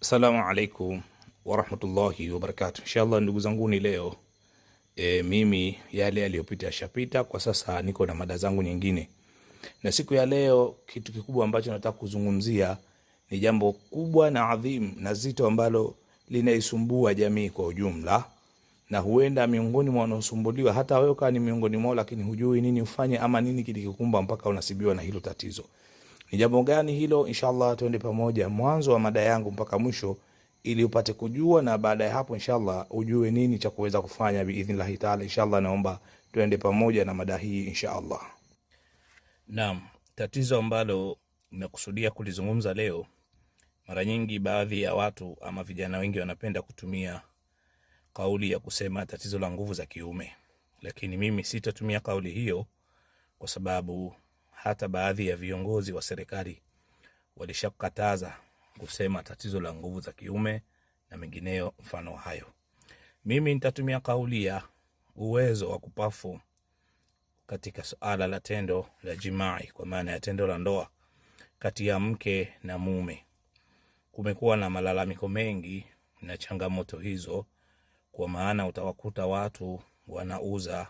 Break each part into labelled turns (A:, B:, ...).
A: Assalamu alaikum warahmatullahi wabarakatuh. Inshallah ndugu zangu, ni leo mimi yale yaliyopita yashapita. Kwa sasa niko na mada zangu nyingine, na siku ya leo kitu kikubwa ambacho nataka kuzungumzia ni jambo kubwa na adhim na zito ambalo linaisumbua jamii kwa ujumla, na huenda miongoni mwa wanaosumbuliwa hata wewe kama ni miongoni mwao, lakini hujui nini ufanye ama nini kilikikumba mpaka unasibiwa na hilo tatizo. Ni jambo gani hilo? Inshallah tuende pamoja mwanzo wa mada yangu mpaka mwisho ili upate kujua, na baada ya hapo inshallah ujue nini cha kuweza kufanya biidhnillah taala. Inshallah naomba tuende pamoja na mada hii inshallah. Naam, tatizo ambalo nimekusudia kulizungumza leo, mara nyingi baadhi ya watu ama vijana wengi wanapenda kutumia kauli ya kusema tatizo la nguvu za kiume, lakini mimi sitatumia kauli hiyo kwa sababu hata baadhi ya viongozi wa serikali walishakataza kusema tatizo la nguvu za kiume na mengineyo mfano hayo. Mimi nitatumia kauli ya uwezo wa kupafu katika suala la tendo la jimai, kwa maana ya tendo la ndoa kati ya mke na mume. Kumekuwa na malalamiko mengi na changamoto hizo, kwa maana utawakuta watu wanauza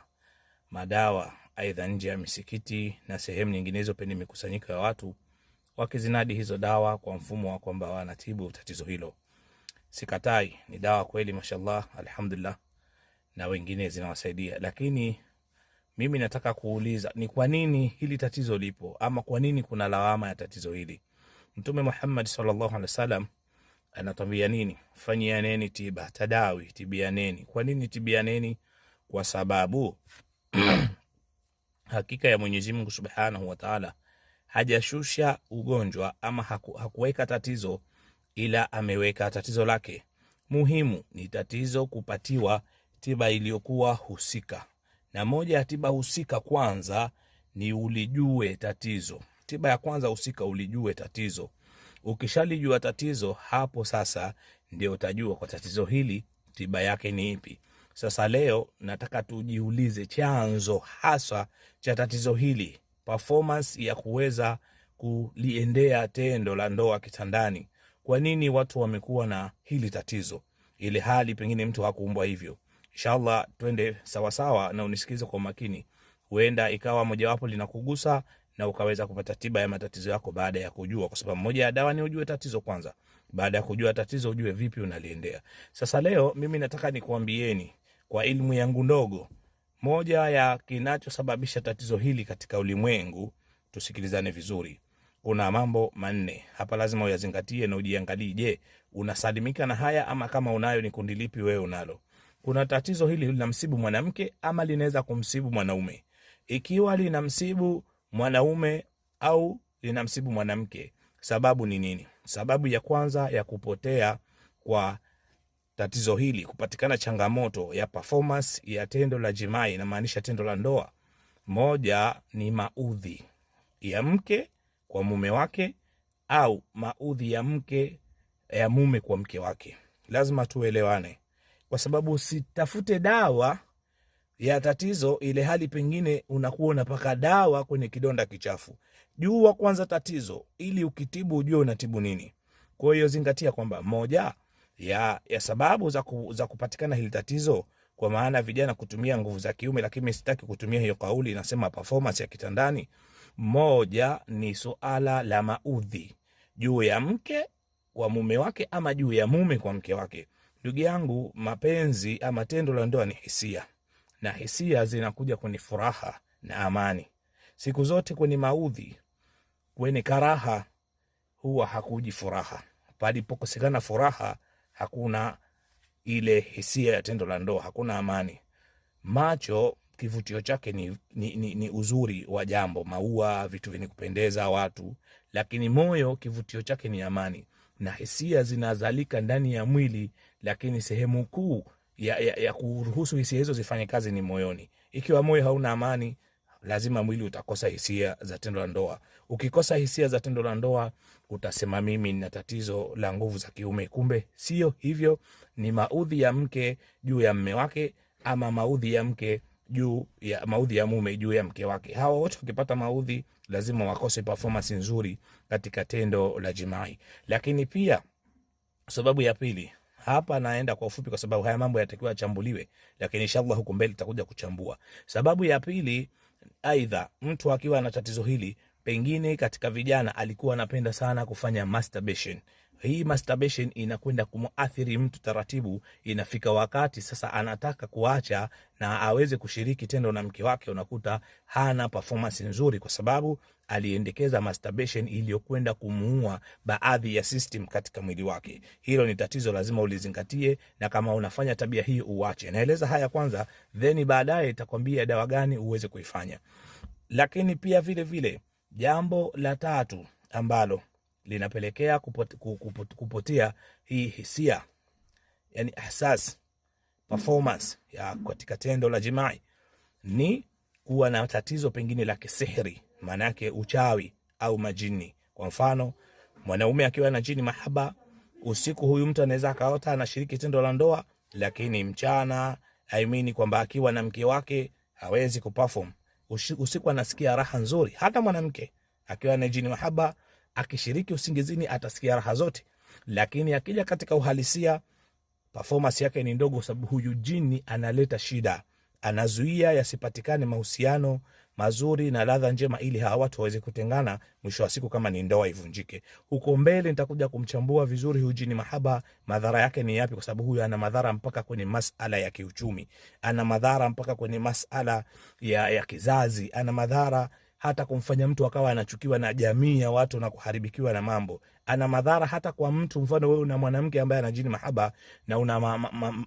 A: madawa aidha nje ya misikiti na sehemu nyinginezo penye mikusanyiko ya watu, wakizinadi hizo dawa kwa mfumo wa kwamba wanatibu tatizo hilo. Sikatai, ni dawa kweli, mashallah, alhamdulillah, na wengine zinawasaidia, lakini mimi nataka kuuliza ni kwa nini hili tatizo lipo, ama kwa nini kuna lawama ya tatizo hili? Mtume Muhammad sallallahu alaihi wasallam anatuambia nini? Fanyianeni tiba, tadawi, tibianeni. Kwa nini tibianeni? Kwa sababu hakika ya Mwenyezi Mungu Subhanahu wa Ta'ala hajashusha ugonjwa ama hakuweka tatizo, ila ameweka tatizo lake. Muhimu ni tatizo kupatiwa tiba iliyokuwa husika, na moja ya tiba husika kwanza ni ulijue tatizo. Tiba ya kwanza husika, ulijue tatizo. Ukishalijua tatizo, hapo sasa ndio utajua kwa tatizo hili tiba yake ni ipi. Sasa leo nataka tujiulize chanzo hasa cha tatizo hili, performance ya kuweza kuliendea tendo la ndoa kitandani. Kwa nini watu wamekuwa na hili tatizo, ile hali pengine mtu hakuumbwa hivyo? Inshallah twende sawa sawa na unisikize kwa makini. Huenda ikawa mojawapo linakugusa na ukaweza kupata tiba ya matatizo yako baada ya kujua, kwa sababu moja ya dawa ni ujue tatizo kwanza. Baada ya kujua tatizo, ujue vipi unaliendea. Sasa leo mimi nataka nikuambieni kwa ilmu yangu ndogo, moja ya kinachosababisha tatizo hili katika ulimwengu. Tusikilizane vizuri. Kuna mambo manne hapa lazima uyazingatie na ujiangalie, je, unasalimika na haya, ama kama unayo ni kundi lipi wewe unalo? Kuna tatizo hili linamsibu mwanamke ama linaweza kumsibu mwanaume. Ikiwa linamsibu mwanaume au linamsibu mwanamke, sababu ni nini? Sababu ya kwanza ya kupotea kwa tatizo hili, kupatikana changamoto ya performance ya tendo la jimai, inamaanisha tendo la ndoa, moja ni maudhi ya mke kwa mume wake au maudhi ya mume kwa mke wake. Lazima tuelewane, kwa sababu usitafute dawa ya tatizo ile hali pengine unakuwa unapaka dawa kwenye kidonda kichafu. Jua kwanza tatizo ili ukitibu ujue unatibu nini. Kwa hiyo zingatia kwamba moja ya sababu za kupatikana hili tatizo, kwa maana vijana kutumia nguvu za kiume, lakini sitaki kutumia hiyo kauli, inasema performance ya kitandani. Moja ni suala la maudhi juu ya mke kwa mume wake ama juu ya mume kwa mke wake. Ndugu yangu, mapenzi ama tendo la ndoa ni hisia, na hisia zinakuja kwenye furaha na amani. Siku zote kwenye maudhi, kwenye karaha, huwa hakuji furaha. Palipokosekana furaha, hakuna ile hisia ya tendo la ndoa, hakuna amani. Macho kivutio chake ni uzuri wa jambo, maua, vitu vyenye kupendeza watu, lakini moyo kivutio chake ni amani, na hisia zinazalika ndani ya mwili, lakini sehemu kuu ya kuruhusu hisia hizo zifanye kazi ni moyoni. Ikiwa moyo hauna amani, lazima mwili utakosa hisia za tendo la ndoa. Ukikosa hisia za tendo la ndoa, utasema mimi nina tatizo la nguvu za kiume. Kumbe sio hivyo, ni maudhi ya mke juu ya mume wake, ama maudhi ya mume juu ya mke wake. Hawa wote wakipata maudhi lazima wakose performance nzuri katika tendo la jimai. Lakini pia Sababu ya pili, hapa naenda kwa ufupi kwa sababu haya mambo yanatakiwa yachambuliwe, lakini inshallah huko mbele tutakuja kuchambua. Sababu ya pili, aidha mtu akiwa na tatizo hili, pengine katika vijana alikuwa anapenda sana kufanya masturbation. Hii masturbation inakwenda kumuathiri mtu taratibu, inafika wakati sasa anataka kuacha na aweze kushiriki tendo na mke wake, unakuta hana performance nzuri kwa sababu aliendekeza masturbation iliyokwenda kumuua baadhi ya system katika mwili wake. Hilo ni tatizo, lazima ulizingatie, na kama unafanya tabia hii uache. Naeleza haya kwanza, then baadaye itakwambia dawa gani uweze kuifanya. Lakini pia vile vile jambo la tatu ambalo linapelekea kupotea hii hisia, yani ihsas, performance ya katika tendo la jimai, ni kuwa na tatizo pengine la kisihiri, maana yake uchawi au majini. Kwa mfano, mwanaume akiwa na jini mahaba, usiku huyu mtu anaweza akaota anashiriki tendo la ndoa, lakini mchana kwamba akiwa na mke wake hawezi kuperform. Usiku anasikia raha nzuri. Hata mwanamke akiwa na jini mahaba akishiriki usingizini atasikia raha zote, lakini akija katika uhalisia performance yake ni ndogo, sababu huyu jini analeta shida, anazuia yasipatikane mahusiano mazuri na ladha njema, ili hawa watu waweze kutengana, mwisho wa siku kama ni ndoa ivunjike. Huko mbele nitakuja kumchambua vizuri huyu jini mahaba, madhara yake ni yapi, kwa sababu huyu ana madhara mpaka kwenye masala ya kiuchumi, ana madhara mpaka kwenye masala ya kizazi, ana madhara hata kumfanya mtu akawa anachukiwa na jamii ya watu na kuharibikiwa na mambo. Ana madhara hata kwa mtu, mfano wewe una mwanamke ambaye ana jini mahaba na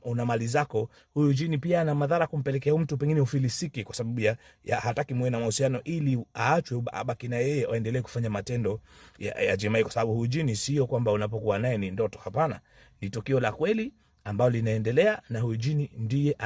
A: una mali zako, huyu jini pia ana madhara kumpelekea mtu pengine ufilisiki, kwa sababu ya hataki muwe na mahusiano, ili aachwe abaki na yeye aendelee kufanya matendo ya jimai, kwa sababu huyu jini sio kwamba unapokuwa naye ni ndoto. Hapana, ni tukio la kweli ambalo linaendelea, na huyu jini ndiye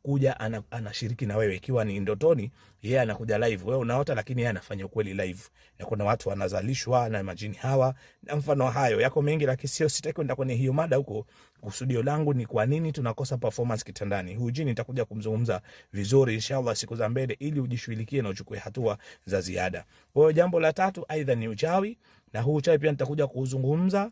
A: kuja anashiriki na wewe. Ikiwa ni ndotoni, yeye anakuja live, wewe unaota, lakini yeye anafanya ukweli live. Na kuna watu wanazalishwa na majini hawa na mfano hayo yako mengi, lakini sitaki kwenda kwenye hiyo mada huko. Kusudio langu ni kwa nini tunakosa performance kitandani. Huyu jini nitakuja kumzungumza vizuri inshallah siku za mbele, ili ujishughulikie na uchukue hatua za ziada. Kwa hiyo jambo la tatu aidha ni uchawi, na huu uchawi pia nitakuja kuzungumza,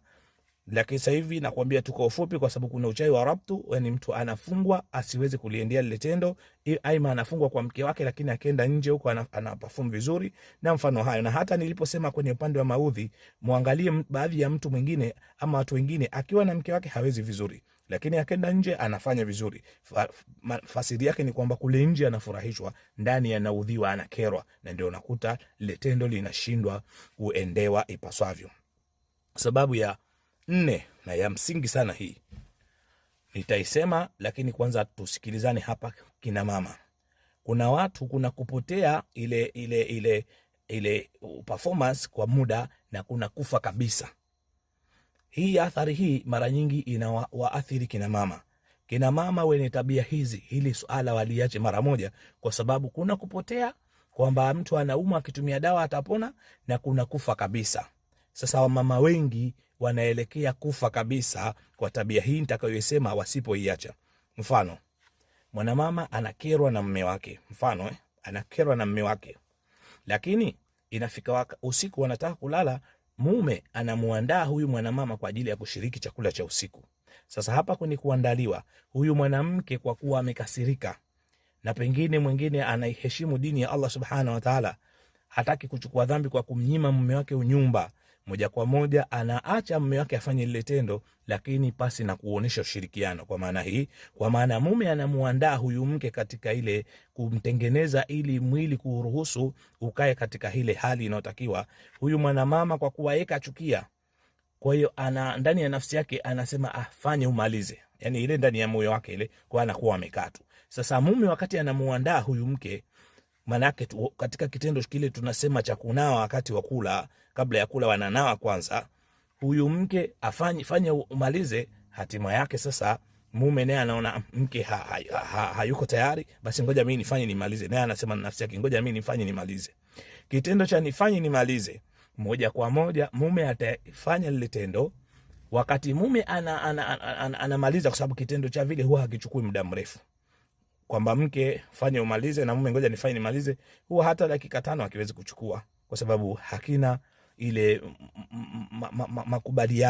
A: lakini sasa hivi nakwambia tuko ufupi, kwa sababu kuna uchawi wa rabtu, yani mtu anafungwa asiweze kuliendea lile tendo, aima anafungwa kwa mke wake, lakini akienda nje huko anaperform vizuri na mfano hayo. Na hata niliposema kwenye upande wa maudhi, muangalie baadhi ya mtu mwingine ama watu wengine akiwa na mke wake hawezi vizuri, lakini akienda nje anafanya vizuri. Fasiri yake ni kwamba kule nje anafurahishwa, ndani anaudhiwa, anakerwa, na ndio unakuta lile tendo linashindwa kuendewa ipaswavyo. Sababu ya 4 na ya msingi sana hii nitaisema, lakini kwanza tusikilizane hapa kina mama. Kuna watu kuna kupotea ile performance kwa muda, na kuna kufa kabisa. Hii athari hii mara nyingi inawaathiri kina mama. Kina mama wenye tabia hizi, hili suala waliache mara moja, kwa sababu kuna kupotea kwamba mtu anaumwa akitumia dawa atapona, na kuna kufa kabisa. Sasa wamama wengi wanaelekea kufa kabisa kwa tabia hii nitakayoisema wasipoiacha. Mfano, mwanamama anakerwa na mume wake, anakerwa na mume wake, lakini inafika usiku wanataka kulala, mume anamuandaa huyu mwanamama kwa ajili ya kushiriki chakula cha usiku. Sasa hapa kwenye kuandaliwa, huyu mwanamke kwa kuwa amekasirika, na pengine mwingine anaiheshimu dini ya Allah subhanahu wa ta'ala, hataki kuchukua dhambi kwa kumnyima mume wake unyumba, moja kwa moja anaacha mume wake afanye lile tendo, lakini pasi na kuonesha ushirikiano. Kwa maana mume anamuandaa huyu mke katika ile kumtengeneza, ili mwili kuruhusu ukae katika ile hali inayotakiwa. Huyu mwanamama kwa kuwa yeye kachukia, kwa hiyo ndani ya nafsi yake anasema afanye umalize, yani ile ndani ya moyo wake ile, kwa anakuwa amekaa tu. Sasa mume wakati anamuandaa huyu mke, manake katika kitendo kile tunasema cha kunawa wakati wa kula, kabla ya kula wananawa kwanza, huyu mke fanye umalize. Hatima yake sasa mume naye anaona mke hayuko tayari, basi ngoja mimi nifanye nimalize. Naye anasema na nafsi yake, ngoja mimi nifanye nimalize. Kitendo cha nifanye nimalize, moja kwa moja mume atafanya lile tendo. Wakati mume anamaliza, kwa sababu kitendo cha vile huwa hakichukui muda mrefu, kwamba mke fanye umalize na mume ngoja nifanye nimalize, huwa hata dakika 5 akiwezi kuchukua, kwa sababu hakina ile makubaliano.